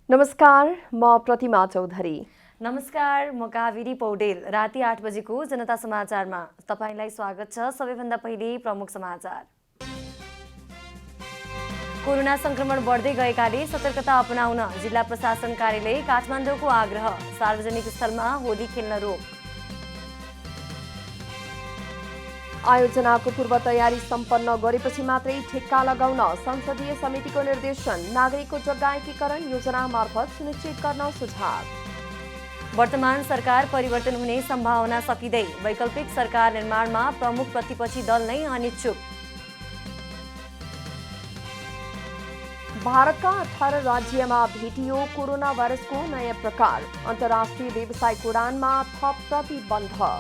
नमस्कार, म प्रतिमा चौधरी। नमस्कार, म कावेरी पौडेल। राति 8 बजेको जनता समाचारमा तपाईलाई स्वागत छ। सबैभन्दा पहिले प्रमुख समाचार। कोरोना संक्रमण बढ्दै गएकाले सतर्कता अपनाउन जिल्ला प्रशासन कार्यालय काठमाडौँको आग्रह। सार्वजनिक स्थलमा होली खेल्न रोक। आयोजनाको पूर्व तयारी सम्पन्न गरेपछि मात्रै ठेक्का लगाउन संसदीय समितिको निर्देशन। नागरिकको जग्गा एकीकरण योजना मार्फत सुनिश्चित गर्न सुझाव। वर्तमान सरकार परिवर्तन हुने सम्भावना सकिँदै वैकल्पिक सरकार निर्माणमा प्रमुख प्रतिपक्षी दल नै अनिच्छुक। भारतका 18 राज्यमा भेटियो कोरोना भाइरसको नयाँ प्रकार। अन्तर्राष्ट्रिय व्यावसायिक उडानमा थप प्रतिबन्ध।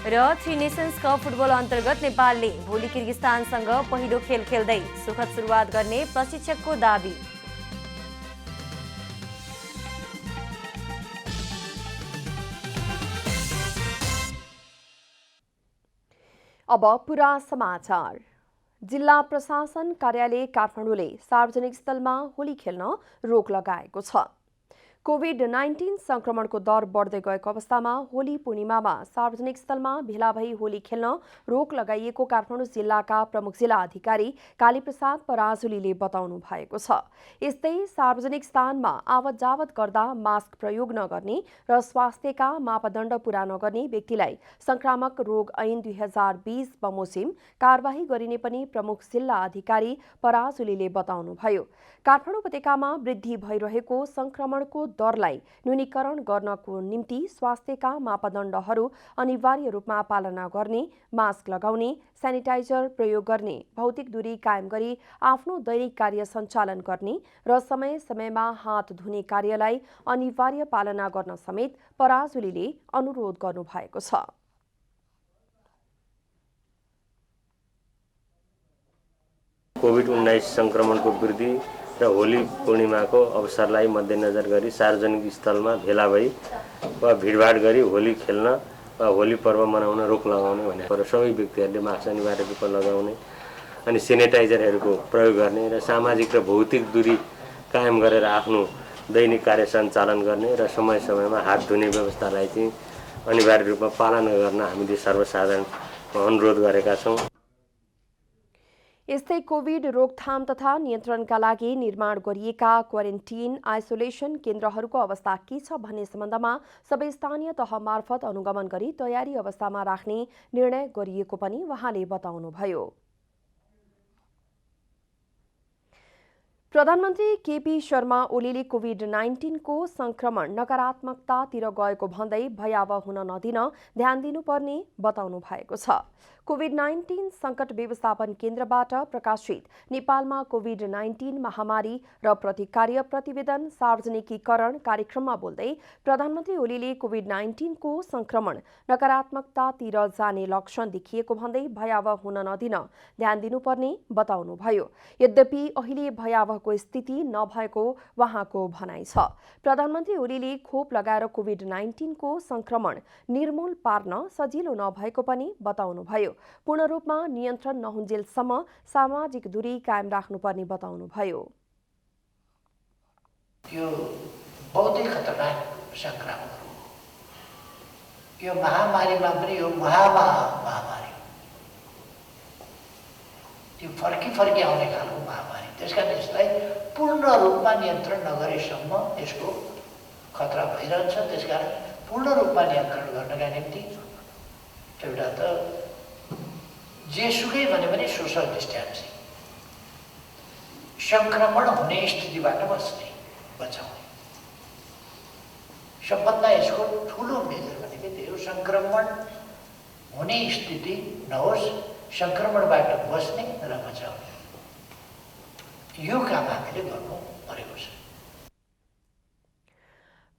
र थ्री नेसन्स कप फुटबल अन्तर्गत नेपालले भोलि किर्गिस्तानसँग पहिलो खेल खेल्दै सुखद सुरुवात गर्ने प्रशिक्षकको दाबी। अब पुरा समाचार। जिल्ला प्रशासन कार्यालय काठमाडौँले सार्वजनिक स्थलमा होली खेल्न रोक लगाएको छ। कोभिड-19 संक्रमणको दर बढ्दै गएको अवस्थामा होली पूर्णिमामा सार्वजनिक स्थलमा भेला भई होली खेल्न रोक लगाइएको काठमाडौँ जिल्लाका प्रमुख जिल्ला अधिकारी कालीप्रसाद पराजुलीले बताउनु भएको छ। यस्तै सार्वजनिक स्थानमा आवत जावत गर्दा मास्क प्रयोग नगर्ने र स्वास्थ्यका मापदण्ड पूरा नगर्ने व्यक्तिलाई संक्रामक रोग ऐन 2020 बमोजिम कारबाही गरिने पनि प्रमुख जिल्ला अधिकारी पराजुलीले बताउनुभयो। काठमाडौँ उपत्यकामा वृद्धि भइरहेको संक्रमणको दरलाई न्यूनीकरण गर्नको निम्ति स्वास्थ्यका मापदण्डहरू अनिवार्य रूपमा पालना गर्ने, मास्क लगाउने, सेनिटाइजर प्रयोग गर्ने, भौतिक दूरी कायम गरी आफ्नो दैनिक कार्य सञ्चालन गर्ने र समय समयमा हात धुने कार्यलाई अनिवार्य पालना गर्न समेत पराजुलीले अनुरोध गर्नुभएको छ। कोभिड-19 संक्रमणको वृद्धि र होली पूर्णिमाको अवसरलाई मध्यनजर गरी सार्वजनिक स्थलमा भेला भई वा भिडभाड गरी होली खेल्न वा होली पर्व मनाउन रोक लगाउने भनेको सबै व्यक्तिहरूले मास्क अनिवार्य रूपमा लगाउने अनि सेनिटाइजरहरूको प्रयोग गर्ने र सामाजिक र भौतिक दूरी कायम गरेर आफ्नो दैनिक कार्य सञ्चालन गर्ने र समय समयमा हात धुने व्यवस्थालाई चाहिँ अनिवार्य रूपमा पालना गर्न हामीले सर्वसाधारण अनुरोध गरेका छौँ। यस्तै कोभिड रोकथाम तथा नियन्त्रणका लागि निर्माण गरिएका क्वारेन्टिन आइसोलेसन केन्द्रहरूको अवस्था के छ भन्ने सम्बन्धमा सबै स्थानीय तह मार्फत अनुगमन गरी तयारी अवस्थामा राख्ने निर्णय गरिएको पनि उहाँले बताउनुभयो। प्रधानमन्त्री केपी शर्मा ओलीले कोभिड-19 को संक्रमण नकारात्मकतातिर गएको भन्दै भयावह हुन नदिन ध्यान दिनुपर्ने बताउनु भएको छ। कोभिड-19 संकट व्यवस्थापन केन्द्रबाट प्रकाशित नेपालमा कोभिड-19 महामारी र प्रतिकार्य प्रतिवेदन सार्वजनिकीकरण कार्यक्रममा बोल्दै प्रधानमन्त्री ओलीले कोभिड-19 को संक्रमण नकारात्मकतातिर जाने लक्षण देखिएको भन्दै भयावह हुन नदिन ध्यान दिनुपर्ने बताउनुभयो। यद्यपि अहिले भयावहको स्थिति नभएको उहाँको भनाइ छ। प्रधानमन्त्री ओलीले खोप लगाएर कोभिड-19 को संक्रमण निर्मूल पार्न सजिलो नभएको पनि बताउनुभयो। पूर्ण रूपमा नियन्त्रण नहुन्जेलसम्म सामाजिक दूरी कायम राख्नुपर्ने बताउनुभयो। यो बहुतै खतरनाक संक्रामक हो। यो महामारीमा पनि यो महामारी त्यो फर्की आउने खालको महामारी। त्यसकारण यसलाई पूर्ण रूपमा नियन्त्रण नगरेसम्म यसको खतरा भइरहन्छ। त्यसकारण पूर्ण रूपमा नियन्त्रण गर्नका निम्ति एउटा त जेसुकै भने पनि सोसल डिस्टेन्सिङ, संक्रमण हुने स्थितिबाट बचाउने सबभन्दा यसको ठुलो मेजर भनेको त्यही हो। संक्रमण हुने स्थिति नहोस्, संक्रमणबाट बस्ने र बचाउने यो काम हामीले गर्नु परेको छ।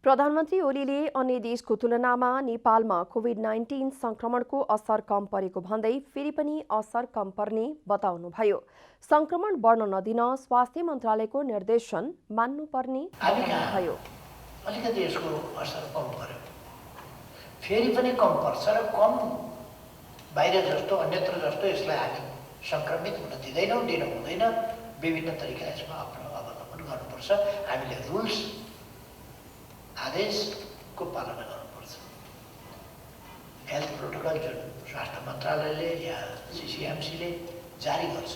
प्रधानमन्त्री ओलीले अन्य देशको तुलनामा नेपालमा कोभिड-19 संक्रमणको असर कम परेको भन्दै फेरि पनि असर कम पर्ने बताउनुभयो। संक्रमण बढ्न नदिन स्वास्थ्य मन्त्रालयको निर्देशन मान्नुपर्ने भयो। अलिकति यसको असर कम पर्यो, फेरि पनि कम पर्छ र कम बाहिर जस्तो अन्यत्र जस्तो यसलाई हामी संक्रमित हुन दिँदैनौँ, दिन हुँदैन। विभिन्न तरिका यसमा अवलम्बन गर्नुपर्छ। गर्नुपर्छ, हामीले रुल्स आदेशको पालना गर्नुपर्छ। हेल्थ प्रोटोकल जुन स्वास्थ्य मन्त्रालयले या सिसिएमसीले जारी गर्छ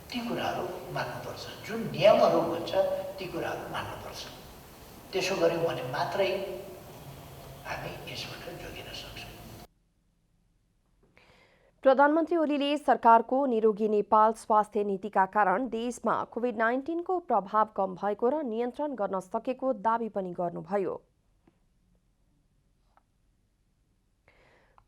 ती कुराहरू मान्नुपर्छ, जुन नियमहरू भन्छ ती कुराहरू मान्नुपर्छ। त्यसो गऱ्यौँ भने मात्रै हामी यसबाट जोगिन सक्छौँ। प्रधानमन्त्री ओलीले सरकारको निरोगी नेपाल स्वास्थ्य नीतिका कारण देशमा कोभिड-19 को प्रभाव कम भएको र नियन्त्रण गर्न सकेको दावी पनि गर्नुभयो।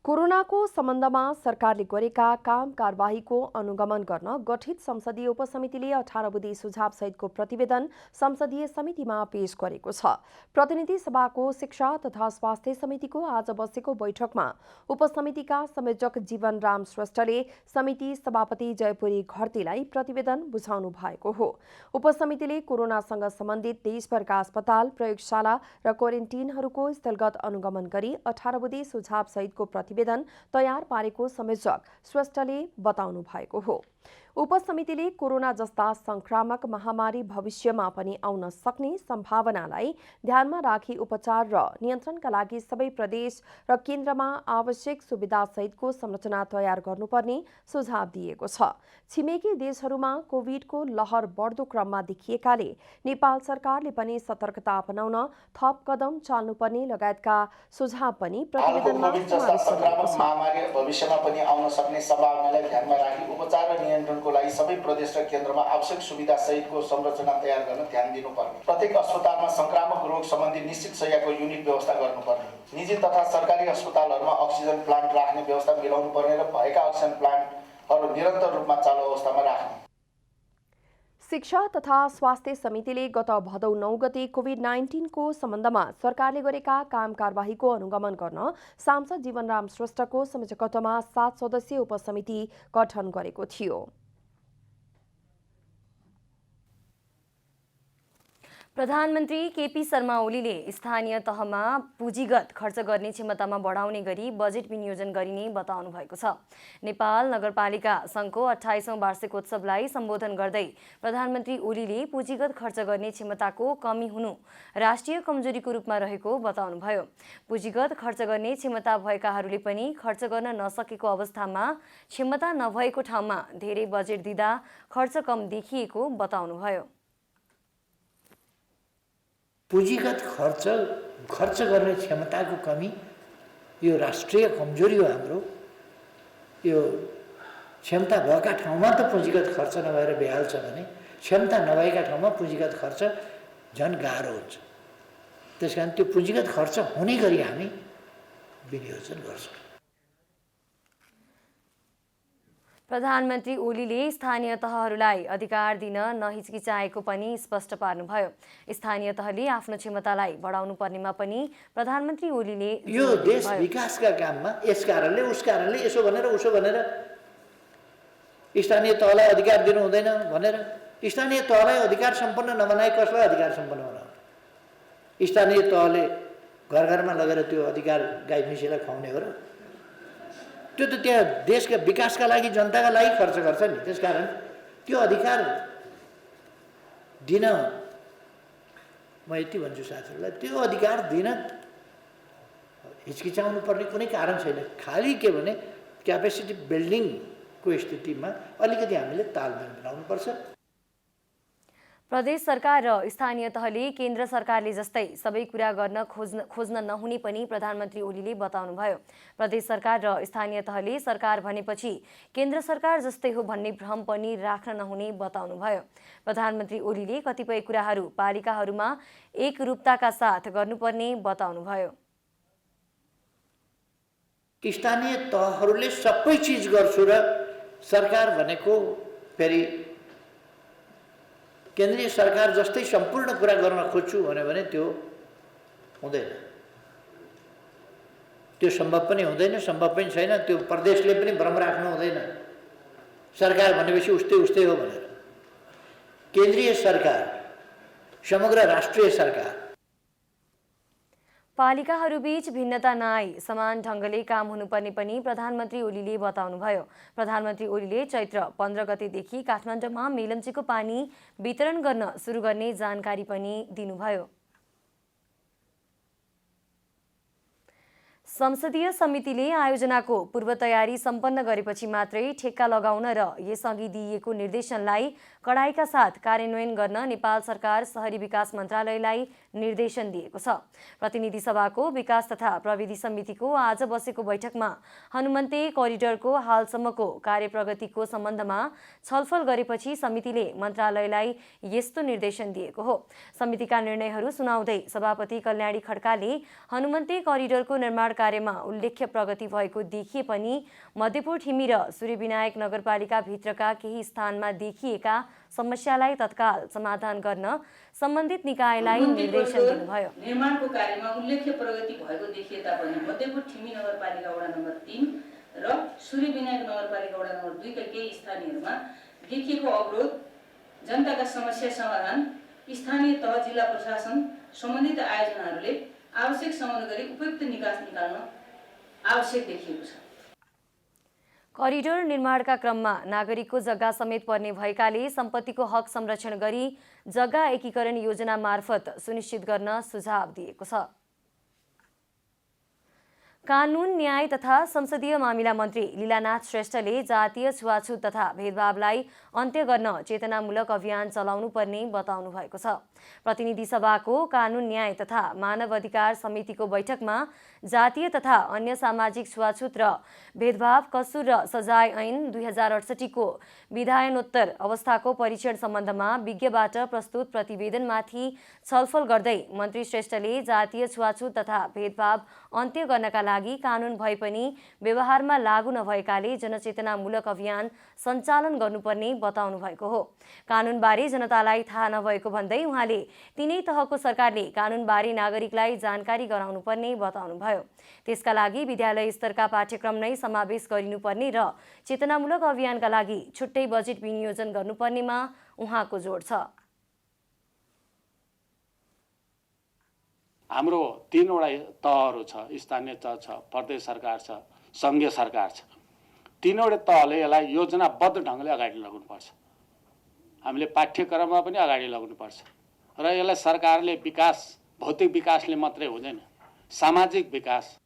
कोरोनाको सम्बन्धमा सरकारले गरेका काम कारबाहीको अनुगमन गर्न गठित संसदीय उपसमितिले 18 बुँदे सुझाव सहितको प्रतिवेदन संसदीय समितिमा पेश गरेको छ। प्रतिनिधि सभाको शिक्षा तथा स्वास्थ्य समितिको आज बसेको बैठकमा उपसमितिका संयोजक जीवनराम श्रेष्ठले समिति सभापति जयपुरी घरतीलाई प्रतिवेदन बुझाउनु भएको हो। उपसमितिले कोरोनासँग सम्बन्धित देशभरका अस्पताल, प्रयोगशाला र क्वारेन्टिनहरूको स्थलगत अनुगमन गरी 18 बुँदे सुझाव सहितको प्रतिवेदन तयार पारेको संयोजक श्रेष्ठले बताउनु भएको हो। उपसमितिले कोरोना जस्ता संक्रामक महामारी भविष्यमा पनि आउन सक्ने सम्भावनालाई ध्यानमा राखी उपचार र नियन्त्रणका लागि सबै प्रदेश र केन्द्रमा आवश्यक सुविधासहितको संरचना तयार गर्नुपर्ने सुझाव दिएको छ। छिमेकी देशहरूमा कोभिडको लहर बढ्दो क्रममा देखिएकाले नेपाल सरकारले पनि सतर्कता अपनाउन थप कदम चाल्नुपर्ने लगायतका सुझाव पनि प्रतिवेदनमा समावेश गरिएको छ। महामारी भविष्यमा पनि आउन सक्ने सम्भावनालाई ध्यानमा राखी उपचार र नियन्त्रणको लागि सबै प्रदेश र केन्द्रमा आवश्यक सुविधा सहितको संरचना तयार गर्न ध्यान दिनुपर्ने। प्रत्येक अस्पतालमा संक्रामक रोग सम्बन्धी निश्चित शय्याको युनिट व्यवस्था गर्नुपर्ने। निजी तथा सरकारी अस्पतालहरूमा अक्सिजन प्लान्ट राख्ने व्यवस्था मिलाउनु पर्ने र भएका अक्सिजन प्लान्टहरू निरन्तर रूपमा चालु अवस्थामा राख्ने। शिक्षा तथा स्वास्थ्य समितिले गत भदौ 9 गते कोभिड-19 को सम्बन्धमा सरकारले गरेका काम कारबाहीको अनुगमन गर्न सांसद जीवनराम श्रेष्ठको संयोजकत्वमा 7 सदस्यीय उपसमिति गठन गरेको थियो। प्रधानमन्त्री केपी शर्मा ओलीले स्थानीय तहमा पुँजीगत खर्च गर्ने क्षमतामा बढाउने गरी बजेट विनियोजन गरिने बताउनु भएको छ। नेपाल नगरपालिका सङ्घको 28औं वार्षिकोत्सवलाई सम्बोधन गर्दै प्रधानमन्त्री ओलीले पुँजीगत खर्च गर्ने क्षमताको कमी हुनु राष्ट्रिय कमजोरीको रूपमा रहेको बताउनुभयो। पुँजीगत खर्च गर्ने क्षमता भएकाहरूले पनि खर्च गर्न नसकेको अवस्थामा क्षमता नभएको ठाउँमा धेरै बजेट दिँदा खर्च कम देखिएको बताउनुभयो। पुँजीगत खर्च गर्ने क्षमताको कमी यो राष्ट्रिय कमजोरी हो हाम्रो। यो क्षमता भएका ठाउँमा त पुँजीगत खर्च नभएर भइहाल्छ भने क्षमता नभएका ठाउँमा पुँजीगत खर्च झन् गाह्रो हुन्छ। त्यसकारण त्यो पुँजीगत खर्च हुने गरी हामी विनियोजन गर्छौँ। प्रधानमन्त्री ओलीले स्थानीय तहहरूलाई अधिकार दिन नहिचकिचाएको पनि स्पष्ट पार्नुभयो। स्थानीय तहले आफ्नो क्षमतालाई बढाउनु पर्नेमा पनि प्रधानमन्त्री ओलीले यो देश विकासका काममा यस कारणले उस कारणले यसो भनेर उसो भनेर स्थानीय तहलाई अधिकार दिनु हुँदैन भनेर स्थानीय तहलाई अधिकार सम्पन्न नबनाए कसलाई अधिकार सम्पन्न बनाउने? स्थानीय तहले घर घरमा लगेर त्यो अधिकार गाई भैँसीलाई खुवाउने हो र? त्यो त त्यहाँ देशका विकासका लागि जनताका लागि खर्च गर्छ नि। त्यसकारण त्यो अधिकार दिन म यति भन्छु साथीहरूलाई, त्यो अधिकार दिन हिचकिचाउनु पर्ने कुनै कारण छैन। खालि के भने क्यापेसिटी बिल्डिङको स्थितिमा अलिकति हामीले तालमेल मिलाउनुपर्छ। प्रदेश सरकार र स्थानीय तहले केन्द्र सरकारले जस्तै सबै कुरा गर्न खोज्न नहुने पनि प्रधानमन्त्री ओलीले बताउनुभयो। प्रदेश सरकार र स्थानीय तहले सरकार भनेपछि केन्द्र सरकार जस्तै हो भन्ने भ्रम पनि राख्न नहुने बताउनुभयो। प्रधानमन्त्री ओलीले कतिपय कुराहरू पालिकाहरूमा एकरूपताका साथ गर्नुपर्ने बताउनुभयो। स्थानीय तहहरूले सबै चिज गर्छु र सरकार भनेको फेरि केन्द्रीय सरकार जस्तै सम्पूर्ण कुरा गर्न खोज्छु भने त्यो हुँदैन। त्यो सम्भव पनि हुँदैन, सम्भव पनि छैन। त्यो प्रदेशले पनि भ्रम राख्नु हुँदैन सरकार भनेपछि उस्तै उस्तै हो भनेर। केन्द्रीय सरकार, समग्र राष्ट्रिय सरकार। पालिकाहरूबीच भिन्नता नआई समान ढङ्गले काम हुनुपर्ने पनि प्रधानमन्त्री ओलीले बताउनुभयो। प्रधानमन्त्री ओलीले चैत्र 15 गतेदेखि काठमाडौँमा मेलम्चीको पानी वितरण गर्न सुरु गर्ने जानकारी पनि दिनुभयो। संसदीय समितिले आयोजनाको पूर्व तयारी सम्पन्न गरेपछि मात्रै ठेक्का लगाउन र यसअघि दिइएको निर्देशनलाई कडाइका साथ कार्यान्वयन गर्न नेपाल सरकार शहरी विकास मन्त्रालयलाई निर्देशन दिएको छ। प्रतिनिधि सभाको विकास तथा प्रविधि समितिको आज बसेको बैठकमा हनुमन्ते करिडरको हालसम्मको कार्यप्रगतिको सम्बन्धमा छलफल गरेपछि समितिले मन्त्रालयलाई यस्तो निर्देशन दिएको हो। समितिका निर्णयहरू सुनाउँदै सभापति कल्याणी खड्काले हनुमन्ते करिडरको निर्माण कार्यमा उल्लेख्य प्रगति भएको देखिए पनि मध्यपुर ठिमी र सूर्यविनायक नगरपालिका भित्रका केही स्थानमा देखिएका समस्यालाई तत्काल समाधान गर्न सम्बन्धित निकायलाई निर्देशन दिनुभयो। निर्माणको कार्यमा उल्लेख्य प्रगति भएको देखिए तापनि मध्यपुर ठिमी नगरपालिका वडा नम्बर 3 र सूर्यविनायक नगरपालिका वडा नम्बर 2 का केही स्थानीयहरूमा देखिएको अवरोध, जनताका समस्या समाधान स्थानीय तह जिल्ला प्रशासन सम्बन्धित आयोजनाहरूले आवश्यक समन्वय गरी उपयुक्त निकास निकाल्न आवश्यक देखिएको छ। करिडोर निर्माणका क्रममा नागरिकको जग्गा समेत पर्ने भएकाले सम्पत्तिको हक संरक्षण गरी जग्गा एकीकरण योजना मार्फत सुनिश्चित गर्न सुझाव दिएको छ। कानून न्याय तथा संसदीय मामिला मन्त्री लीलानाथ श्रेष्ठले जातीय छुवाछुत तथा भेदभावलाई अन्त्य गर्न चेतनामूलक अभियान चलाउनु पर्ने बताउनु भएको छ। प्रतिनिधि सभाको कानून न्याय तथा मानव अधिकार समितिको बैठकमा जातीय तथा अन्य सामाजिक छुवाछुत र भेदभाव कसुर र सजाय ऐन 2068 को विधायनोत्तर अवस्थाको परीक्षण सम्बन्धमा विज्ञबाट प्रस्तुत प्रतिवेदनमाथि छलफल गर्दै मन्त्री श्रेष्ठले जातीय छुवाछुत तथा भेदभाव अन्त्य गर्नका लागि कानून भए पनि व्यवहारमा लागू नभएकाले जनचेतनामूलक अभियान सञ्चालन गर्नुपर्ने बताउनु भएको हो। कानूनबारे जनतालाई थाहा नभएको भन्दै उहाँले तीनै तहको सरकारले कानूनबारे नागरिकलाई जानकारी गराउनुपर्ने बताउनुभयो। त्यसका लागि विद्यालय स्तरका पाठ्यक्रम नै समावेश गरिनुपर्ने र चेतनामूलक अभियानका लागि छुट्टै बजेट विनियोजन गर्नुपर्नेमा उहाँको जोड छ। हाम्रो 3 वटा तहहरू छ, स्थानीय तह छ, प्रदेश सरकार छ, संघीय सरकार छ। 3 वटा तहले यसलाई योजनाबद्ध ढङ्गले अगाडि लगाउनुपर्छ। हामीले पाठ्यक्रममा पनि अगाडि लगाउनुपर्छ र यसलाई सरकारले विकास भौतिक विकासले मात्रै हुँदैन, सामाजिक विकास।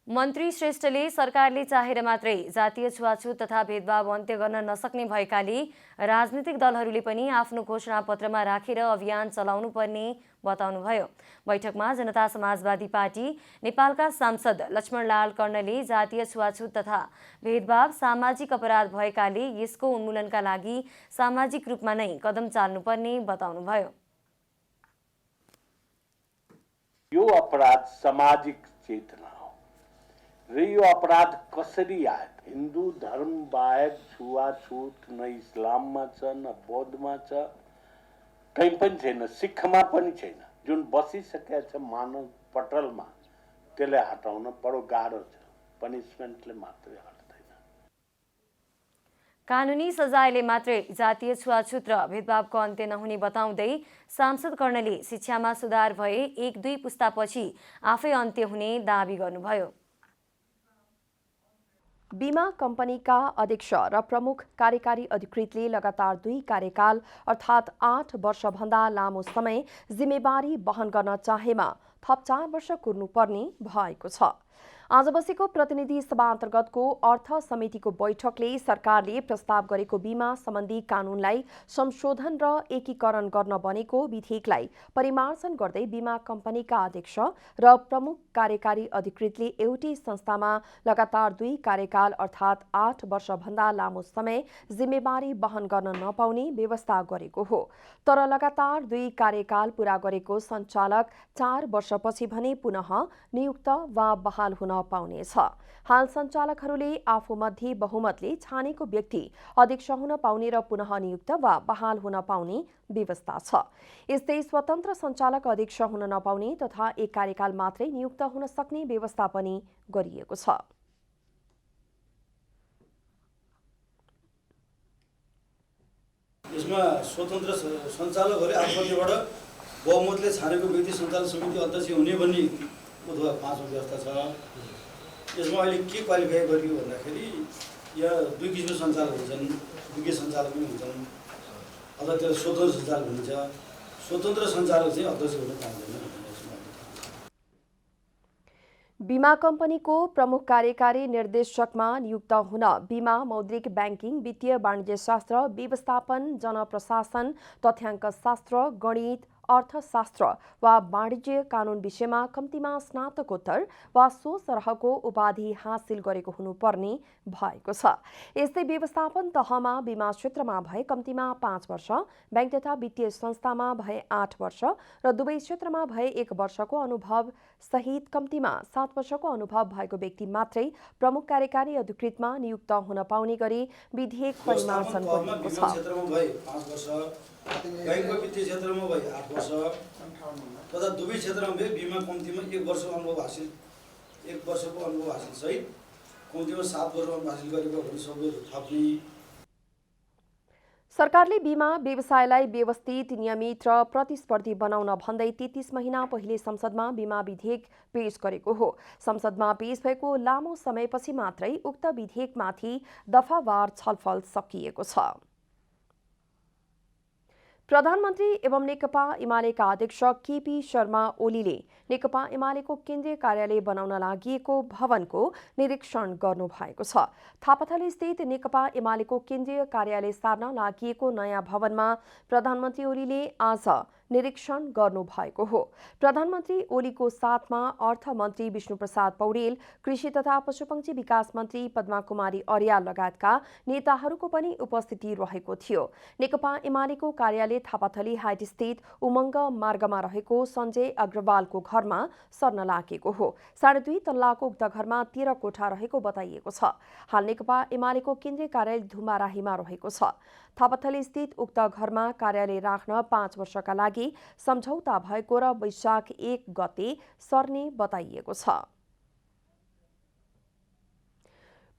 मन्त्री श्रेष्ठले सरकारले चाहेर मात्रै जातीय छुवाछुत तथा भेदभाव अन्त्य गर्न नसक्ने भएकाले राजनीतिक दलहरूले पनि आफ्नो घोषणापत्रमा राखेर अभियान चलाउनु पर्ने बताउनुभयो। बैठकमा जनता समाजवादी पार्टी नेपालका सांसद लक्ष्मणलाल कर्णले जातीय छुवाछुत तथा भेदभाव सामाजिक अपराध भएकाले यसको उन्मूलनका लागि सामाजिक रूपमा नै कदम चाल्नुपर्ने बताउनुभयो। यो अपराध सामाजिक चेतना हो र यो अपराध कसरी आयो? हिन्दू धर्म बाहेक छुवाछुत न इस्लाममा छ, न बौद्धमा छ, कहीँ पनि छैन, सिखमा पनि छैन। जुन बसिसकेको छ मानव पटलमा त्यसलाई हटाउन बडो गाह्रो छ, पनिसमेन्टले मात्रै हट्दैन। कानुनी सजायले मात्रै जातीय छुवाछुत र भेदभावको अन्त्य नहुने बताउँदै सांसद कर्णले शिक्षामा सुधार भए 1-2 पुस्तापछि आफै अन्त्य हुने दाबी गर्नुभयो। बीमा कम्पनीका अध्यक्ष र प्रमुख कार्यकारी अधिकृतले लगातार 2 कार्यकाल अर्थात् 8 वर्षभन्दा लामो समय जिम्मेवारी वहन गर्न चाहेमा थप 4 वर्ष कुर्नुपर्ने भएको छ। आज बसेको प्रतिनिधि सभा अन्तर्गतको अर्थ समितिको बैठकले सरकारले प्रस्ताव गरेको बीमा सम्बन्धी कानूनलाई संशोधन र एकीकरण गर्न बनेको विधेयकलाई परिमार्जन गर्दै बीमा कम्पनीका अध्यक्ष र प्रमुख कार्यकारी अधिकृतले एउटै संस्थामा लगातार 2 कार्यकाल अर्थात् 8 वर्षभन्दा लामो समय जिम्मेवारी वहन गर्न नपाउने व्यवस्था गरेको हो। तर लगातार 2 कार्यकाल पूरा गरेको सञ्चालक 4 वर्षपछि भने पुनः नियुक्त वा बहाल हुन पाउनेछ। हाल सञ्चालकहरूले आफूमध्ये बहुमतले छानेको व्यक्ति अध्यक्ष हुन पाउने र पुनः नियुक्त वा बहाल हुन पाउने व्यवस्था छ। यस्तै स्वतन्त्र सञ्चालक अध्यक्ष हुन नपाउने तथा 1 कार्यकाल मात्रै नियुक्त हुन सक्ने व्यवस्था पनि गरिएको छ। यसमा स्वतन्त्र सञ्चालकहरूले आफूबाट बहुमतले छानेको व्यक्ति सञ्चालक समिति अध्यक्ष हुने भन्ने अथवा 5 व्यवस्था छ। यसमा अहिले के क्वालिफाई गरियो भन्दाखेरि या 2 किसिमको सञ्चालक हुन्छन्, विज्ञ सञ्चालक पनि हुन्छन्, अथवा त्यो स्वतन्त्र सञ्चालक हुन्छ। स्वतन्त्र सञ्चालक चाहिँ अध्यक्ष हुन पाउँदैन। बीमा कम्पनीको प्रमुख कार्यकारी निर्देशकमा नियुक्त हुन बीमा, मौद्रिक ब्याङ्किङ, वित्तीय वाणिज्यशास्त्र, व्यवस्थापन, जनप्रशासन, तथ्याङ्कशास्त्र, गणित, अर्थशास्त्र वा वाणिज्य कानुन विषयमा कम्तीमा स्नातकोत्तर वा सो सरहको उपाधि हासिल गरेको हुनुपर्ने भएको छ। यस्तै व्यवस्थापन तहमा बीमा क्षेत्रमा भए कम्तीमा 5 वर्ष, ब्याङ्क तथा वित्तीय संस्थामा भए 8 वर्ष र दुवै क्षेत्रमा भए 1 वर्षको अनुभव सहित कम्तीमा 7 वर्षको अनुभव भएको व्यक्ति मात्रै प्रमुख कार्यकारी अधिकृतमा नियुक्त हुन पाउने गरी विधेयक परिमार्जन गरिएको छ। बैंकको वित्तीय क्षेत्रमा भए 8 वर्ष तथा दुवै क्षेत्रमा भए बीमा कम्तीमा 1 वर्षको अनुभव हासिल सहित कम्तीमा 7 वर्ष अनुभव हासिल गरेको हुने सबै थप्ने। सरकारले बीमा व्यवसायलाई व्यवस्थित, नियमित र प्रतिस्पर्धी बनाउन भन्दै 33 महिना पहिले संसदमा बीमा विधेयक पेश गरेको हो। संसदमा पेश भएको लामो समयपछि मात्रै उक्त विधेयकमाथि दफावार छलफल सकिएको छ। प्रधानमन्त्री एवं नेकपा एमालेका अध्यक्ष केपी शर्मा ओलीले नेकपा एमालेको केन्द्रीय कार्यालय बनाउन लागि भवनको निरीक्षण गर्नुभएको छ। थापाथली स्थित नेकपा एमालेको केन्द्रीय कार्यालय सार्न लागि नयाँ भवनमा प्रधानमन्त्री ओलीले आज निरीक्षण गर्नुभएको हो। प्रधानमन्त्री ओलीको साथमा अर्थमन्त्री विष्णुप्रसाद पौडेल, कृषि तथा पशुपक्षी विकास मन्त्री पद्मा कुमारी अर्याल लगायतका नेताहरूको पनि उपस्थिति रहेको थियो। नेकपा एमालेको कार्यालय थापाथली हाइट स्थित उमङ्ग मार्गमा रहेको सञ्जय अग्रवालको घरमा सर्न लागेको हो। 2.5 तल्लाको उक्त घरमा 13 कोठा रहेको बताइएको छ। हाल नेकपा एमालेको केन्द्रीय कार्यालय धुमाराहीमा रहेको छ। थापाथली स्थित उक्त घरमा कार्यालय राख्न 5 वर्षका लागि सम्झौता भएको र वैशाख 1 गते सर्ने बताइएको छ।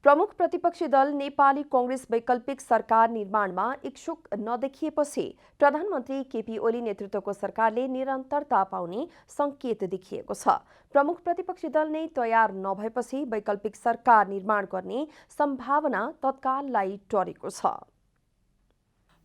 प्रमुख प्रतिपक्षी दल नेपाली कांग्रेस वैकल्पिक सरकार निर्माणमा इच्छुक नदेखिएपछि प्रधानमन्त्री केपी ओली नेतृत्वको सरकारले निरन्तरता पाउने संकेत देखिएको छ। प्रमुख प्रतिपक्षी दल नै तयार नभएपछि वैकल्पिक सरकार निर्माण गर्ने सम्भावना तत्काललाई टरेको छ।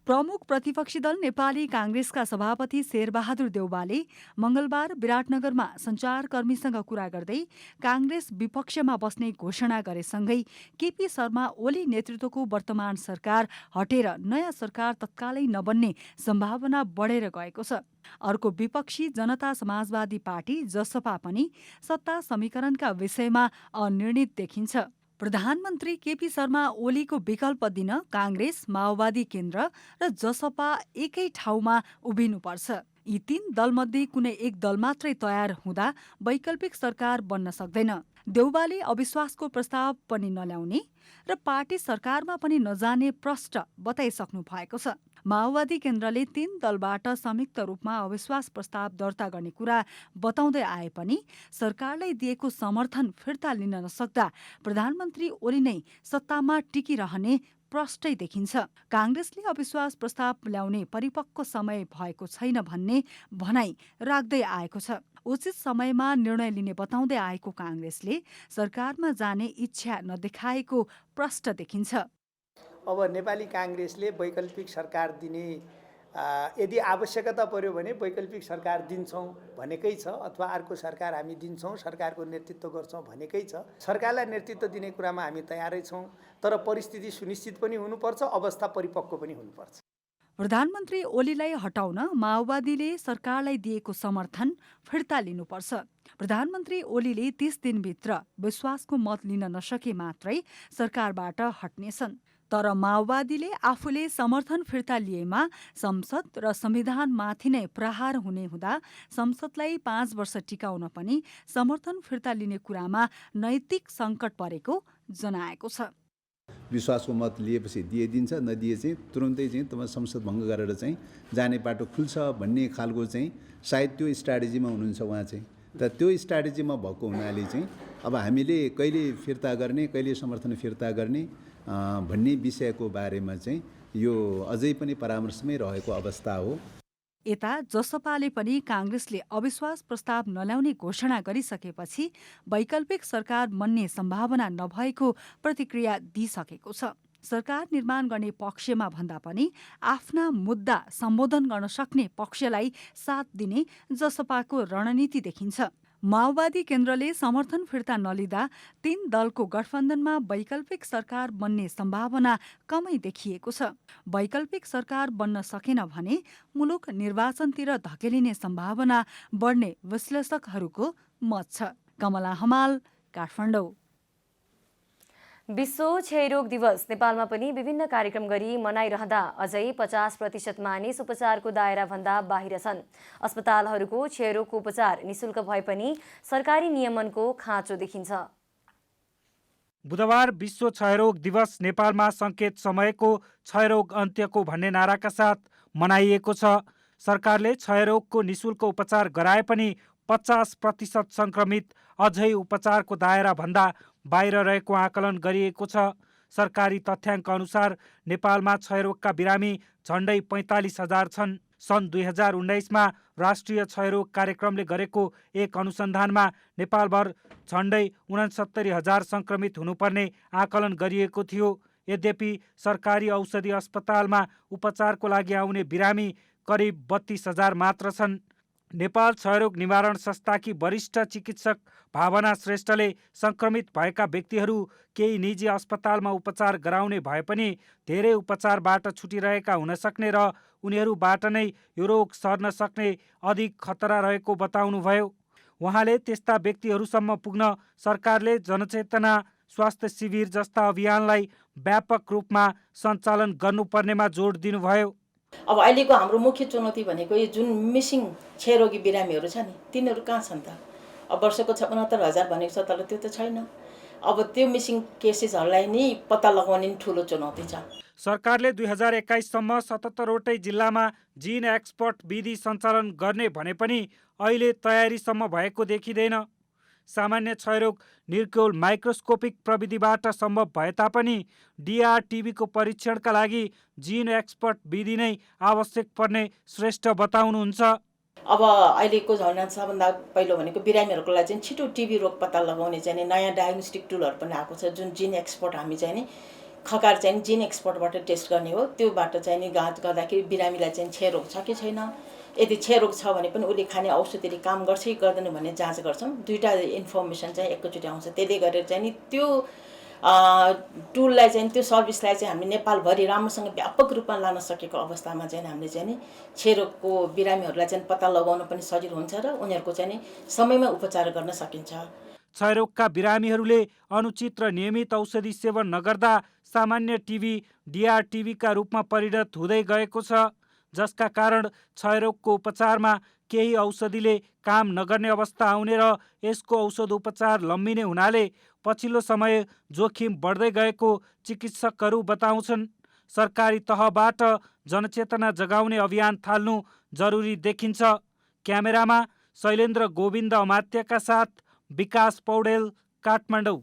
प्रमुख प्रतिपक्षी दल नेपाली कांग्रेसका सभापति शेरबहादुर देउवाले मंगलबार विराटनगरमा सञ्चारकर्मीसँग कुरा गर्दै कांग्रेस विपक्षमा बस्ने घोषणा गरेसँगै केपी शर्मा ओली नेतृत्वको वर्तमान सरकार हटेर नयाँ सरकार तत्कालै नबन्ने सम्भावना बढेर गएको छ। अर्को विपक्षी जनता समाजवादी पार्टी जसपा पनि सत्ता समीकरणका विषयमा अनिर्णित देखिन्छ। प्रधानमन्त्री केपी शर्मा ओलीको विकल्प दिन कांग्रेस, माओवादी केन्द्र र जसपा एकै ठाउँमा उभिनुपर्छ। यी 3 दलमध्ये कुनै एक दल मात्रै तयार हुँदा वैकल्पिक सरकार बन्न सक्दैन। देउवाले अविश्वासको प्रस्ताव पनि नल्याउने र पार्टी सरकारमा पनि नजाने प्रष्ट बताइसक्नु भएको छ। माओवादी केन्द्रले 3 दलबाट संयुक्त रूपमा अविश्वास प्रस्ताव दर्ता गर्ने कुरा बताउँदै आए पनि सरकारलाई दिएको समर्थन फिर्ता लिन नसक्दा प्रधानमन्त्री ओली नै सत्तामा टिकिरहने प्रष्टै देखिन्छ। कांग्रेसले अविश्वास प्रस्ताव ल्याउने परिपक्व समय भएको छैन भन्ने भनाई राख्दै आएको छ। उचित समयमा निर्णय लिने बताउँदै आएको कांग्रेसले सरकारमा जाने इच्छा नदेखाएको प्रष्ट देखिन्छ। अब नेपाली कांग्रेसले वैकल्पिक सरकार दिने यदि आवश्यकता पर्यो भने वैकल्पिक सरकार दिन्छौँ भनेकै छ, अथवा अर्को सरकार हामी दिन्छौँ, सरकारको नेतृत्व गर्छौँ भनेकै छ। सरकारलाई नेतृत्व दिने कुरामा हामी तयारै छौँ, तर परिस्थिति सुनिश्चित पनि हुनुपर्छ, अवस्था परिपक्व पनि हुनुपर्छ। प्रधानमन्त्री ओलीलाई हटाउन माओवादीले सरकारलाई दिएको समर्थन फिर्ता लिनुपर्छ। प्रधानमन्त्री ओलीले 30 दिनभित्र विश्वासको मत लिन नसके मात्रै सरकारबाट हट्नेछन्। तर माओवादीले आफूले समर्थन फिर्ता लिएमा संसद र संविधानमाथि नै प्रहार हुने हुँदा संसदलाई 5 वर्ष टिकाउन पनि समर्थन फिर्ता लिने कुरामा नैतिक सङ्कट परेको जनाएको छ। विश्वासको मत लिएपछि दिइदिन्छ, नदिए चाहिँ तुरुन्तै चाहिँ तपाईँ संसद भङ्ग गरेर चाहिँ जाने बाटो खुल्छ भन्ने खालको चाहिँ सायद त्यो स्ट्राटेजीमा हुनुहुन्छ उहाँ चाहिँ। त त्यो स्ट्राटेजीमा भएको हुनाले चाहिँ अब हामीले कहिले फिर्ता गर्ने, कहिले समर्थन फिर्ता गर्ने भन्ने विषयको बारेमा चाहिँ यो अझै पनि परामर्शमै रहेको अवस्था हो। यता जसपाले पनि काङ्ग्रेसले अविश्वास प्रस्ताव नल्याउने घोषणा गरिसकेपछि वैकल्पिक सरकार बन्ने सम्भावना नभएको प्रतिक्रिया दिइसकेको छ। सरकार निर्माण गर्ने पक्षमा भन्दा पनि आफ्ना मुद्दा सम्बोधन गर्न सक्ने पक्षलाई साथ दिने जसपाको रणनीति देखिन्छ। माओवादी केन्द्रले समर्थन फिर्ता नलिँदा 3 दलको गठबन्धनमा वैकल्पिक सरकार बन्ने सम्भावना कमै देखिएको छ। वैकल्पिक सरकार बन्न सकेन भने मुलुक निर्वाचनतिर धकेलिने सम्भावना बढ्ने विश्लेषकहरूको मत छ। कमला हमाल, काठमाडौँ। विश्व क्षयरोग दिवस नेपालमा पनि विभिन्न कार्यक्रम गरी मनाइरहँदा अझै 50% मानिस उपचारको दायराभन्दा बाहिर छन्। अस्पतालहरूको क्षयरोगको उपचार निशुल्क भए पनि सरकारी नियमनको खाँचो देखिन्छ। बुधबार विश्व क्षयरोग दिवस नेपालमा सङ्केत समयको क्षयरोग अन्त्यको भन्ने नाराका साथ मनाइएको छ। सरकारले क्षयरोगको निशुल्क उपचार गराए पनि 50% सङ्क्रमित अझै उपचारको दायराभन्दा बाहिर रहेको आकलन गरिएको छ। सरकारी तथ्याङ्क अनुसार नेपालमा क्षयरोगका बिरामी झन्डै 45,000 छन्। सन् 2019मा राष्ट्रिय क्षयरोग कार्यक्रमले गरेको एक अनुसन्धानमा नेपालभर झन्डै 69,000 सङ्क्रमित हुनुपर्ने आकलन गरिएको थियो। यद्यपि सरकारी औषधि अस्पतालमा उपचारको लागि आउने बिरामी करिब 32,000 मात्र छन्। नेपाल क्षयरोग निवारण संस्थाकी वरिष्ठ चिकित्सक भावना श्रेष्ठले सङ्क्रमित भएका व्यक्तिहरू केही निजी अस्पतालमा उपचार गराउने भए पनि धेरै उपचारबाट छुटिरहेका हुन सक्ने र उनीहरूबाट नै यो रोग सर्न सक्ने अधिक खतरा रहेको बताउनुभयो। उहाँले त्यस्ता व्यक्तिहरूसम्म पुग्न सरकारले जनचेतना, स्वास्थ्य शिविर जस्ता अभियानलाई व्यापक रूपमा सञ्चालन गर्नुपर्नेमा जोड दिनुभयो। अब अहिलेको हाम्रो मुख्य चुनौती भनेको यो जुन मिसिङ क्षयरोगी बिरामीहरू छ नि, तिनीहरू कहाँ छन् त? अब वर्षको 69,000 भनेको छ, तर त्यो त छैन। अब त्यो मिसिङ केसेसहरूलाई नि पत्ता लगाउने नि ठुलो चुनौती छ। सरकारले 2021 सम्म 77वटै जिल्लामा जिन एक्सपर्ट विधि सञ्चालन गर्ने भने पनि अहिले तयारीसम्म भएको देखिँदैन। सामान्य क्षयरोग निर्क्योल माइक्रोस्कोपिक प्रविधिबाट सम्भव भए तापनि DRTB को परीक्षणका लागि जिन एक्सपर्ट विधि नै आवश्यक पर्ने श्रेष्ठ बताउनुहुन्छ। अब अहिलेको झन् सबभन्दा पहिलो भनेको बिरामीहरूको लागि चाहिँ छिटो टिबी रोग पत्ता लगाउने चाहिँ नयाँ डायग्नोस्टिक टुलहरू पनि आएको छ, जुन जिन एक्सपर्ट हामी चाहिँ नि खकार चाहिँ जिन एक्सपर्टबाट टेस्ट गर्ने हो। त्योबाट चाहिँ नि गाँच गर्दाखेरि बिरामीलाई चाहिँ क्षयरोग छ कि छैन, यदि क्षयरोग छ भने पनि उसले खाने औषधिले काम गर्छ कि गर्दैन भन्ने जाँच गर्छौँ। दुईवटा इन्फर्मेसन चाहिँ एकैचोटि आउँछ। त्यसले गरेर चाहिँ नि त्यो टुललाई चाहिँ त्यो सर्भिसलाई चाहिँ हामी नेपालभरि राम्रोसँग व्यापक रूपमा लान सकेको अवस्थामा चाहिँ हामीले चाहिँ नि क्षयरोगको बिरामीहरूलाई चाहिँ पत्ता लगाउन पनि सजिलो हुन्छ र उनीहरूको चाहिँ नि समयमा उपचार गर्न सकिन्छ। क्षयरोगका बिरामीहरूले अनुचित र नियमित औषधि सेवन नगर्दा सामान्य टिबी DRTB का रूपमा परिणत हुँदै गएको छ, जसका कारण क्षयरोगको उपचारमा केही औषधिले काम नगर्ने अवस्था आउने र यसको औषध उपचार लम्बिने हुनाले पछिल्लो समय जोखिम बढ्दै गएको चिकित्सकहरू बताउँछन्। सरकारी तहबाट जनचेतना जगाउने अभियान थाल्नु जरुरी देखिन्छ। क्यामेरामा शैलेन्द्र गोविन्द अमात्यका साथ विकास पौडेल, काठमाडौँ।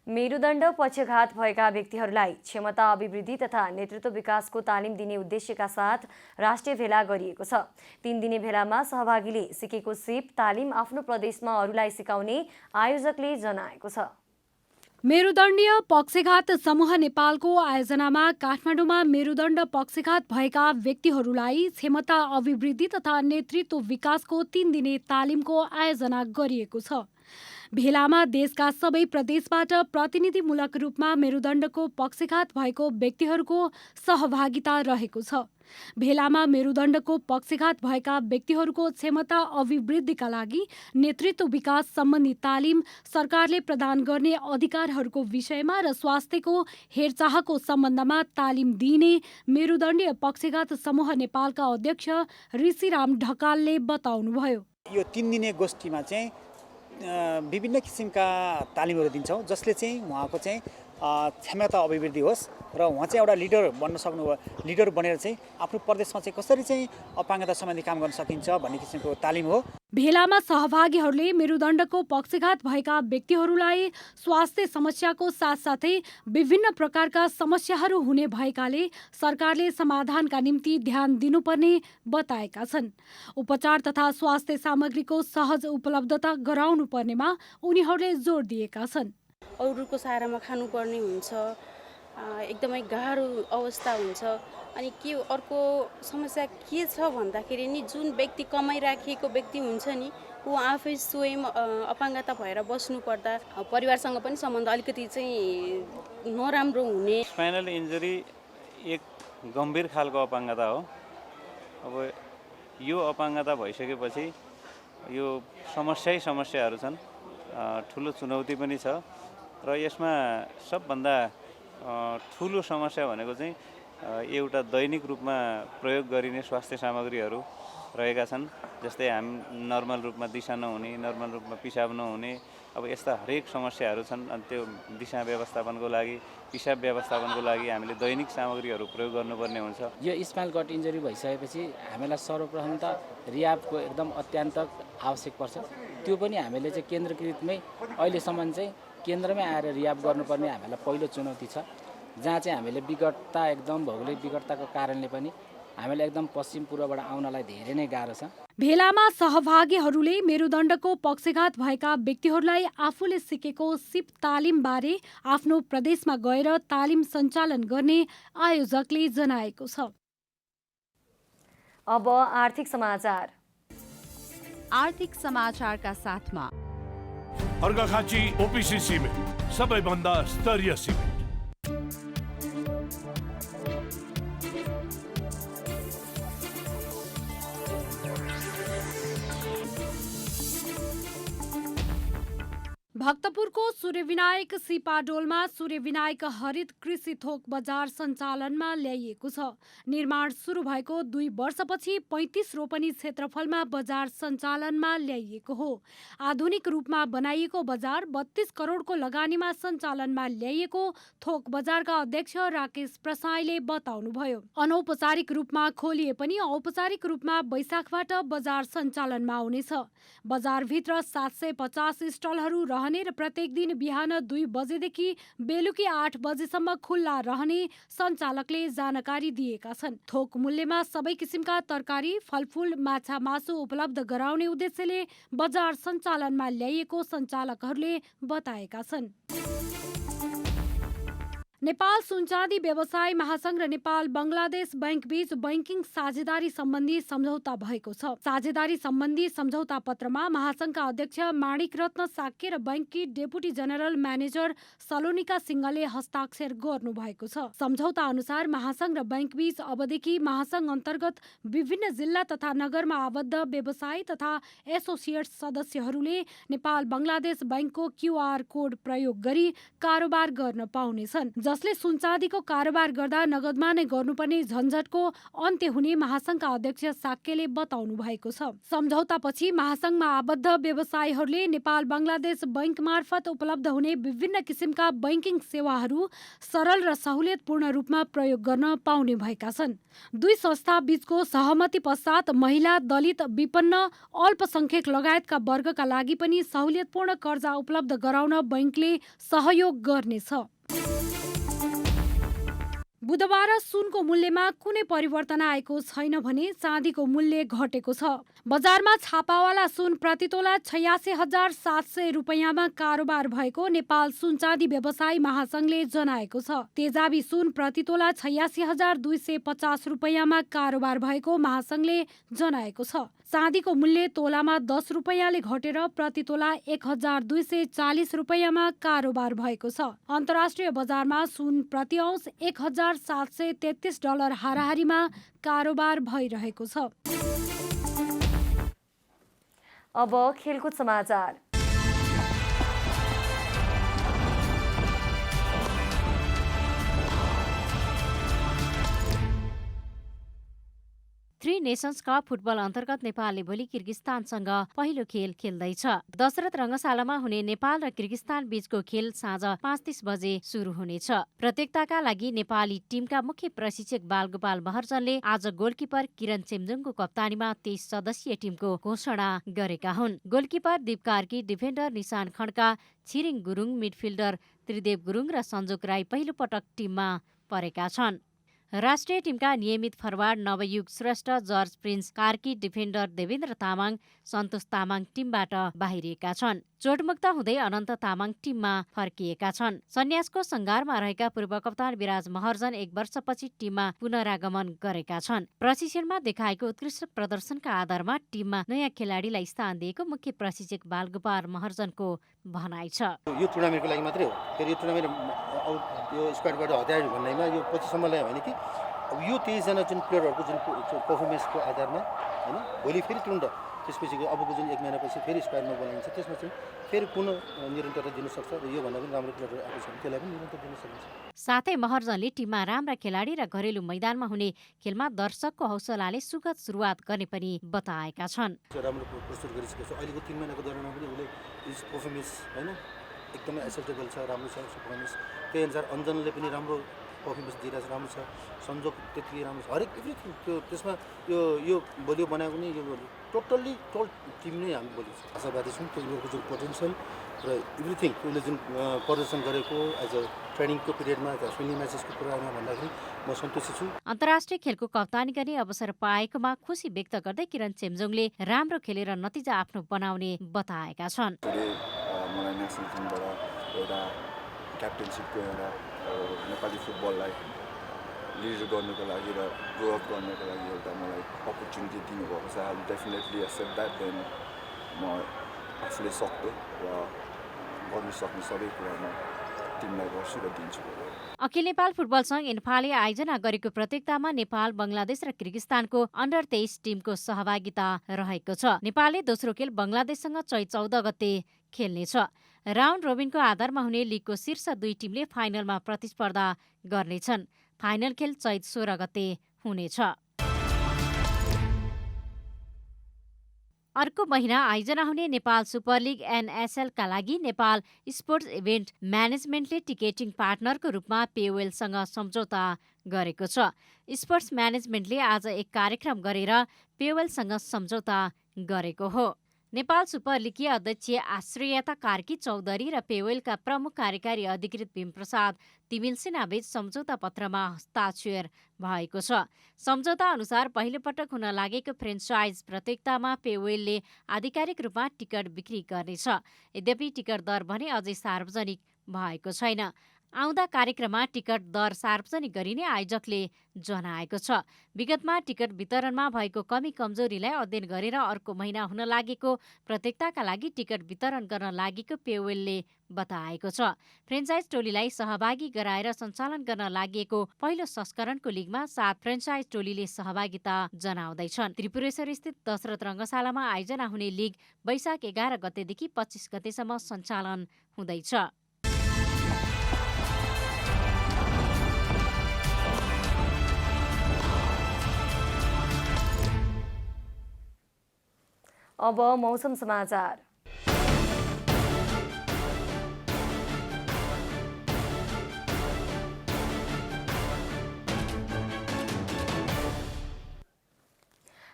मेरुदण्ड पक्षघात भएका व्यक्तिहरूलाई क्षमता अभिवृद्धि तथा नेतृत्व विकासको तालिम दिने उद्देश्यका साथ राष्ट्रिय भेला गरिएको छ। 3 दिने भेलामा सहभागीले सिकेको सिप तालिम आफ्नो प्रदेशमा अरूलाई सिकाउने आयोजकले जनाएको छ। मेरुदण्डीय पक्षघात समूह नेपालको आयोजनामा काठमाडौँमा मेरुदण्ड पक्षघात भएका व्यक्तिहरूलाई क्षमता अभिवृद्धि तथा नेतृत्व विकासको 3 दिने तालिमको आयोजना गरिएको छ। भेलामा देशका सबै प्रदेशबाट प्रतिनिधिमूलक रूपमा मेरुदण्डको पक्षघात भएको व्यक्तिहरूको सहभागिता रहेको छ। भेलामा मेरुदण्डको पक्षघात भएका व्यक्तिहरूको क्षमता अभिवृद्धिका लागि नेतृत्व विकास सम्बन्धी तालिम, सरकारले प्रदान गर्ने अधिकारहरूको विषयमा र स्वास्थ्यको हेरचाहको सम्बन्धमा तालिम दिइने मेरुदण्डीय पक्षघात समूह नेपालका अध्यक्ष ऋषिराम ढकालले बताउनुभयो। यो 3 दिने गोष्ठीमा चाहिँ विभिन्न किसिमका तालिमहरू दिन्छौँ, जसले चाहिँ उहाँको चाहिँ क्षमता अभिवृद्धि होस् र उहाँ चाहिँ एउटा लिडर बन्न सक्नुभयो, लिडर बनेर चाहिँ आफ्नो प्रदेशमा चाहिँ कसरी चाहिँ अपाङ्गता सम्बन्धी काम गर्न सकिन्छ भन्ने किसिमको तालिम हो। भेलामा सहभागीहरूले मेरुदण्डको पक्षघात भएका व्यक्तिहरूलाई स्वास्थ्य समस्याको साथसाथै विभिन्न प्रकारका समस्याहरू हुने भएकाले सरकारले समाधानका निम्ति ध्यान दिनुपर्ने बताएका छन्। उपचार तथा स्वास्थ्य सामग्रीको सहज उपलब्धता गराउनु पर्नेमा उनीहरूले जोड दिएका छन्। अरूको सहारामा खानुपर्ने हुन्छ, एकदमै गाह्रो अवस्था हुन्छ। अनि के अर्को समस्या के छ भन्दाखेरि नि जुन व्यक्ति कमाइराखेको व्यक्ति हुन्छ नि ऊ आफै स्वयं अपाङ्गता भएर बस्नुपर्दा परिवारसँग पनि सम्बन्ध अलिकति चाहिँ नराम्रो हुने। स्पाइनल इन्जरी एक गम्भीर खालको अपाङ्गता हो। अब यो अपाङ्गता भइसकेपछि यो समस्याहरू छन्, ठुलो चुनौती पनि छ र यसमा सबभन्दा ठुलो समस्या भनेको चाहिँ एउटा दैनिक रूपमा प्रयोग गरिने स्वास्थ्य सामग्रीहरू रहेका छन्। जस्तै हामी नर्मल रूपमा दिशा नहुने, नर्मल रूपमा पिसाब नहुने, अब यस्ता हरेक समस्याहरू छन्। अनि त्यो दिशा व्यवस्थापनको लागि, पिसाब व्यवस्थापनको लागि हामीले दैनिक सामग्रीहरू प्रयोग गर्नुपर्ने हुन्छ। यो स्पाइनल कट इन्जरी भइसकेपछि हामीलाई सर्वप्रथम त रिहाबको एकदम अत्यन्त आवश्यक पर्छ। त्यो पनि हामीले चाहिँ केन्द्रीकृतमै अहिलेसम्म चाहिँ केन्द्रमै आएर रिहाब गर्नुपर्ने हामीलाई पहिलो चुनौती छ, जहाँ चाहिँ हामीले विकटता एकदम भौगोलिक विकटताको कारणले पनि हामीलाई एकदम पश्चिम पूर्वबाट आउनलाई धेरै नै गाह्रो छ। भेलामा सहभागीहरूले मेरुदण्डको पक्षघात भएका व्यक्तिहरूलाई आफूले सिकेको सिप तालिमबारे आफ्नो प्रदेशमा गएर तालिम सञ्चालन गर्ने आयोजकले जनाएको छ। अब आर्थिक समाचार। आर्थिक समाचारका साथमा अर्घाखाँची ओपिसी सिमेन्ट, सबैभन्दा स्तरीय सिमेन्ट। भक्तपुरको सूर्यविनायक सिपाडोलमा सूर्यविनायक हरित कृषि थोक बजार सञ्चालनमा ल्याइएको छ। निर्माण सुरु भएको 2 वर्षपछि 35 रोपनी क्षेत्रफलमा बजार सञ्चालनमा ल्याइएको हो। आधुनिक रूपमा बनाइएको बजार 32 करोडको लगानीमा सञ्चालनमा ल्याइएको थोक बजारका अध्यक्ष राकेश प्रसाईले बताउनुभयो। अनौपचारिक रूपमा खोलिए पनि औपचारिक रूपमा वैशाखबाट बजार सञ्चालनमा आउनेछ। बजारभित्र 750 स्टलहरू रहने र प्रत्येक दिन बिहान 2 बजेदेखि बेलुकी 8 बजेसम्म खुल्ला रहने सञ्चालकले जानकारी दिएका छन्। थोक मूल्यमा सबै किसिमका तरकारी, फलफूल, माछा मासु उपलब्ध गराउने उद्देश्यले बजार सञ्चालनमा ल्याइएको सञ्चालकहरूले बताएका छन्। नेपाल सुनचाँदी व्यवसाय महासंघ र नेपाल बंगलादेश बैंक बीच बैंकिङ साझेदारी सम्बन्धी सम्झौता भएको छ। साझेदारी सम्बन्धी सम्झौता पत्रमा महासंघका अध्यक्ष माणिक रत्न साक्य र बैंककी डेपुटी जनरल म्यानेजर सलोनिका सिंहले हस्ताक्षर गर्नु भएको छ। सम्झौता अनुसार महासंघ र बैंक बीच अबदेखि महासंघ अन्तर्गत विभिन्न जिल्ला तथा नगरमा आबद्ध व्यवसाय तथा एसोसिएट सदस्यहरूले नेपाल बंगलादेश बैंकको क्यूआर कोड प्रयोग गरी कारोबार गर्न पाउनेछन्, जसले सुनचाँदीको कारोबार गर्दा नगदमा नै गर्नुपर्ने झन्झटको अन्त्य हुने महासंघका अध्यक्ष साक्यले बताउनु भएको छ। सम्झौतापछि महासंघमा आबद्ध व्यवसायीहरूले नेपाल बंगलादेश बैंक मार्फत उपलब्ध हुने विभिन्न किसिमका बैंकिङ सेवाहरू सरल र सहुलियतपूर्ण रूपमा प्रयोग गर्न पाउने भएका छन्। 2 संस्था बीचको सहमति पश्चात महिला, दलित, विपन्न, अल्पसंख्यक लगायतका वर्गका लागि पनि सहुलियतपूर्ण कर्जा उपलब्ध गराउन बैंकले सहयोग गर्नेछ। बुधबार सुनको मूल्यमा कुनै परिवर्तन आएको छैन भने चाँदीको मूल्य घटेको छ। बजारमा छापावाला सुन प्रतितोला 86,700 रुपैयाँमा कारोबार भएको नेपाल सुनचाँदी व्यवसाय महासंघले जनाएको छ। तेजाबी सुन प्रतितोला 86,250 रुपैयाँमा कारोबार भएको महासंघले जनाएको छ। चाँदीको मूल्य तोलामा 10 रुपैयाँले घटेर प्रतितोला 1,240 रुपैयाँमा कारोबार भएको छ। अन्तर्राष्ट्रिय बजारमा सुन प्रति औंस $1,733 हाराहारीमा कारोबार भइरहेको छ। अब खेलकुद समाचार। नेसन्स कप फुटबल अन्तर्गत नेपालले भोलि किर्गिस्तानसँग पहिलो खेल खेल्दैछ। दशरथ रङ्गशालामा हुने नेपाल र किर्गिस्तान बीचको खेल साँझ 5:30 बजे सुरु हुनेछ। प्रतियोगिताका लागि नेपाली टिमका मुख्य प्रशिक्षक बालगोपाल महर्जनले आज गोलकिपर किरण चेम्जोङको कप्तानीमा 23 सदस्यीय टिमको घोषणा गरेका हुन्। गोलकिपर दीप कार्की, डिफेन्डर निशान खड्का, छिरिङ गुरुङ, मिडफिल्डर त्रिदेव गुरुङ र सञ्जोग राई पहिलो पटक टिममा परेका छन्। राष्ट्रिय टिमका नियमित forward Navayug Shrestha, George Prince Karki, defender Devendra Tamang, Santosh Tamang टिमबाट बाहिरिएका छन्। चोटमुक्त हुँदै अनन्त तामाङ टिममा फर्किएका छन्। सन्यासको सङ्घारमा रहेका पूर्व कप्तान विराज महर्जन 1 वर्षपछि टिममा पुनरागमन गरेका छन्। प्रशिक्षणमा देखाएको उत्कृष्ट प्रदर्शनका आधारमा टिममा नयाँ खेलाडीलाई स्थान दिएको मुख्य प्रशिक्षक बालगोपाल महर्जनको भनाइ छ। यो टुर्नामेन्टको लागि मात्रै हो, फेरि यो टुर्नामेन्ट यो स्क्वाडबाट हटायो भन्नेमा यो पछिसम्मलाई होइन कि अब यो 23 जना जुन प्लेयरहरूको जुन पर्फर्मेन्सको आधारमा होइन भोलि फेरि तुरन्त त्यसपछि अबको जुन 1 महिनापछि फेरि स्क्वाडमा बोलाइन्छ, त्यसमा चाहिँ फेरि पुनः निरन्तरता दिन सक्छ र योभन्दा पनि राम्रो प्लेयरहरू आएको छ भने त्यसलाई पनि निरन्तर दिन सकिन्छ। साथै महर्जनले टिममा राम्रा खेलाडी र घरेलु मैदानमा हुने खेलमा दर्शकको हौसलाले सुखद सुरुवात गर्ने पनि बताएका छन्। राम्रो प्रस्तुत गरिसकेको छ। अहिलेको 3 महिनाको दौरानमा पनि उसले इज पर्फर्मेन्स होइन एकदमै एक्सेप्टेबल छ, राम्रो छ पर्फर्मेन्स। त्यही अनुसार अञ्जनले पनि राम्रो पर्फर्मेन्स दिइरहेको छ, राम्रो छ। सञ्जोग त्यति राम्रो छ, हरेक एभ्रिथिङ त्यो त्यसमा यो बलियो बनाएको नि यो टोटल्ली टिम नै हामी बोलेको छ। आशावादी छौँ त्यो उनीहरूको जुन पोटेन्सियल र एभ्रिथिङ उसले जुन प्रदर्शन गरेको एज अ ट्रेनिङको पिरियडमा फ्रेन्डली म्याचेसको कुरामा भन्दाखेरि म सन्तुष्ट छु। अन्तर्राष्ट्रिय खेलको कप्तानी गर्ने अवसर पाएकोमा खुसी व्यक्त गर्दै किरण चेम्जोङले राम्रो खेलेर नतिजा आफ्नो बनाउने बताएका छन्। मलाई नेसनल टिमबाट एउटा क्याप्टेनसिपको एउटा नेपाली फुटबललाई लिड गर्नुको लागि र ग्रो अप गर्नुको लागि एउटा मलाई अपर्च्युनिटी दिनुभएको छ। I definitely accept that. Then म आफूले सक्दो र गर्नु सक्ने सबै कुरामा टिमलाई गर्छु र दिन्छु। अखिल नेपाल फुटबल सङ्घ इन्फाले आयोजना गरेको प्रतियोगितामा नेपाल, बङ्गलादेश र किर्गिस्तानको अन्डर 23 टिमको सहभागिता रहेको छ। नेपालले दोस्रो खेल बङ्गलादेशसँग चैत 14 गते खेल्नेछ। राउन्ड रोबिनको आधारमा हुने लिगको शीर्ष 2 टिमले फाइनलमा प्रतिस्पर्धा गर्नेछन्। फाइनल खेल चैत 16 गते हुनेछ। अर्को महिना आयोजना हुने नेपाल सुपर लिग NSL का लागि नेपाल स्पोर्ट्स इभेन्ट म्यानेजमेन्टले टिकेटिङ पार्टनरको रूपमा पेओएलसँग सम्झौता गरेको छ। स्पोर्ट्स म्यानेजमेन्टले आज एक कार्यक्रम गरेर पेओएलसँग सम्झौता गरेको हो। नेपाल सुपर लिगकी अध्यक्ष आश्रयता कार्की चौधरी र पेओएलका प्रमुख कार्यकारी अधिकृत भीमप्रसाद तिमिलसेनाबीच सम्झौता पत्रमा हस्ताक्षर भएको छ। सम्झौता अनुसार पहिलो पटक हुन लागेको फ्रेन्चाइज प्रतियोगितामा पेओएलले आधिकारिक रूपमा टिकट बिक्री गर्नेछ। यद्यपि टिकट दर भने अझै सार्वजनिक भएको छैन। आउँदा कार्यक्रममा टिकट दर सार्वजनिक गरिने आयोजकले जनाएको छ। विगतमा टिकट वितरणमा भएको कमी कमजोरीलाई अध्ययन गरेर अर्को महिना हुन लागेको प्रतियोगिताका लागि टिकट वितरण गर्न लागेको पेओएलले बताएको छ। फ्रेन्चाइज टोलीलाई सहभागी गराएर सञ्चालन गर्न लागि पहिलो संस्करणको लिगमा 7 फ्रेन्चाइज टोलीले सहभागिता जनाउँदैछन्। त्रिपुरेश्वर स्थित दशरथ रङ्गशालामा आयोजना हुने लिग वैशाख 11 गतेदेखि 25 गतेसम्म सञ्चालन हुँदैछ। अब मौसम समाचार।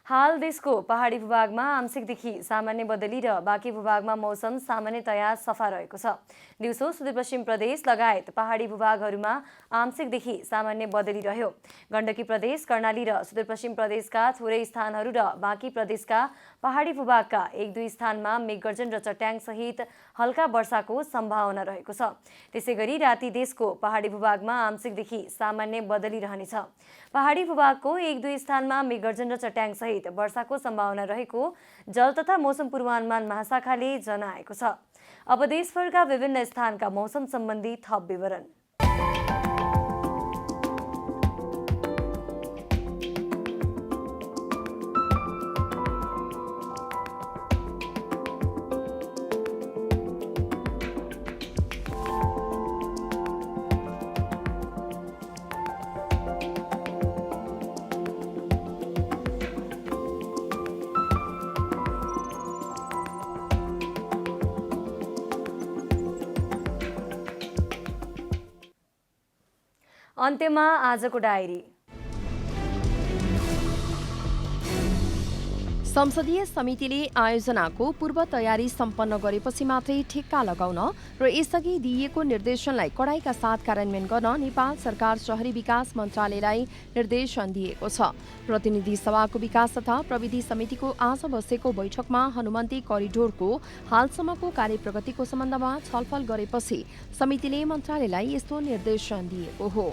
हाल देशको पहाडी भूभागमा आंशिकदेखि सामान्य बदली र बाँकी भूभागमा मौसम सामान्यतया सफा रहेको छ। दिउँसो सुदूरपश्चिम प्रदेश लगायत पहाडी भूभागहरूमा आंशिकदेखि सामान्य बदली रह्यो। गण्डकी प्रदेश, कर्णाली र सुदूरपश्चिम प्रदेशका थोरै स्थानहरू र बाँकी प्रदेशका पहाडी भूभागका 1-2 स्थानमा मेघगर्जन र चट्याङसहित हल्का वर्षाको सम्भावना रहेको छ। त्यसैगरी राति देशको पहाडी भूभागमा आंशिकदेखि सामान्य बदली रहनेछ। पहाडी भूभागको 1-2 स्थानमा मेघगर्जन र चट्याङसहित वर्षाको सम्भावना रहेको जल तथा मौसम पूर्वानुमान महाशाखाले जनाएको छ। अब देशभरका विभिन्न स्थानका मौसम सम्बन्धी थप विवरण। अन्त्यमा आजको डायरी। संसदीय समितिले आयोजनाको पूर्व तयारी सम्पन्न गरेपछि मात्रै ठेक्का लगाउन र यसअघि दिइएको निर्देशनलाई कडाइका साथ कार्यान्वयन गर्न नेपाल सरकार शहरी विकास मन्त्रालयलाई निर्देशन दिएको छ। प्रतिनिधि सभाको विकास तथा प्रविधि समितिको आज बसेको बैठकमा हनुमन्ती करिडोरको हालसम्मको कार्य प्रगतिको सम्बन्धमा छलफल गरेपछि समितिले मन्त्रालयलाई यस्तो निर्देशन दिएको हो।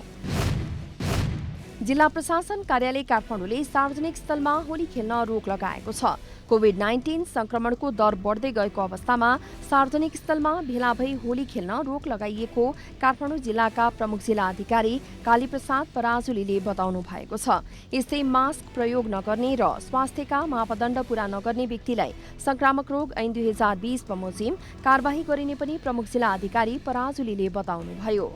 जिल्ला प्रशासन कार्यालय काठमाडौँले सार्वजनिक स्थलमा होली खेल्न रोक लगाएको छ। कोभिड-19 संक्रमणको दर बढ्दै गएको अवस्थामा सार्वजनिक स्थलमा भेला भई होली खेल्न रोक लगाइएको काठमाडौँ जिल्लाका प्रमुख जिल्ला अधिकारी कालीप्रसाद पराजुलीले बताउनु भएको छ। यस्तै मास्क प्रयोग नगर्ने र स्वास्थ्यका मापदण्ड पूरा नगर्ने व्यक्तिलाई संक्रामक रोग ऐन 2020 बमोजिम कारबाही गरिने पनि प्रमुख जिल्ला अधिकारी पराजुलीले बताउनुभयो।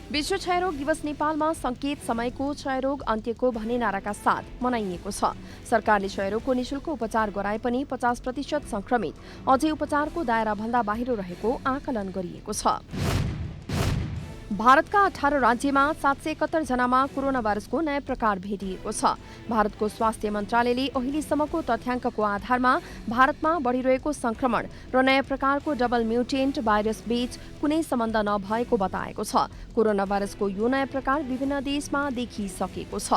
विश्व क्षयरोग दिवस नेपालमा संकेत समयको क्षयरोग अन्त्यको भन्ने नाराका साथ मनाइएको छ। सरकारले क्षयरोगको निशुल्क उपचार गराए पनि 50% संक्रमित अझै उपचारको दायराभन्दा बाहिर रहेको आकलन गरिएको छ। भारतका 18 राज्यमा 771 जनामा कोरोना भाइरसको नयाँ प्रकार भेटिएको छ। भारतको स्वास्थ्य मन्त्रालयले अहिलेसम्मको तथ्याङ्कको आधारमा भारतमा बढिरहेको संक्रमण र नयाँ प्रकारको डबल म्युटेन्ट भाइरस बीच कुनै सम्बन्ध नभएको बताएको छ। कोरोना भाइरसको यो नयाँ प्रकार विभिन्न देशमा देखिसकेको छ।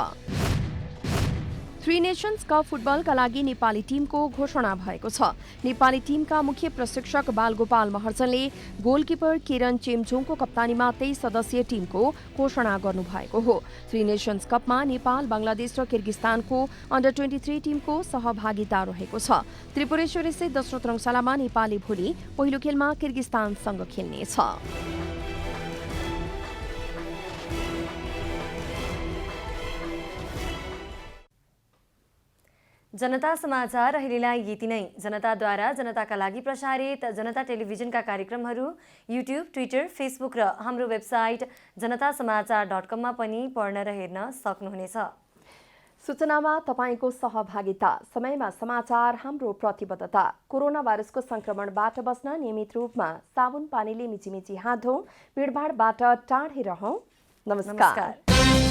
3 नेशन्स कप फुटबलका लागि नेपाली टिमको घोषणा भएको छ। नेपाली टिमका मुख्य प्रशिक्षक बालगोपाल महर्जनले गोलकिपर किरण चेम्जोङको कप्तानीमा 23 सदस्यीय टिमको घोषणा गर्नुभएको हो। 3 नेशन्स कपमा नेपाल, बंगलादेश र किर्गिस्तानको अन्डर 23 टिमको सहभागिता रहेको छ। त्रिपुरेश्वरी स्थित दशरथ रङशालामा नेपालले भोलि पहिलो खेलमा किर्गिस्तानसँग खेल्नेछ। जनता समाचार अहिलेलाई यति नै। जनताद्वारा जनताका लागि प्रसारित जनता टेलिभिजनका कार्यक्रमहरू युट्युब, ट्विटर, फेसबुक र हाम्रो वेबसाइट जनतासमाचार.com मा पनि पढ्न र हेर्न सक्नुहुनेछ। सूचनामा तपाईको सहभागिता, समयमा समाचार हाम्रो प्रतिबद्धता। कोरोना भाइरसको संक्रमणबाट बच्न नियमित रूपमा साबुन पानीले मिचिमिची हात धौँ, भिडभाडबाट टाढै रहौँ। नमस्कार।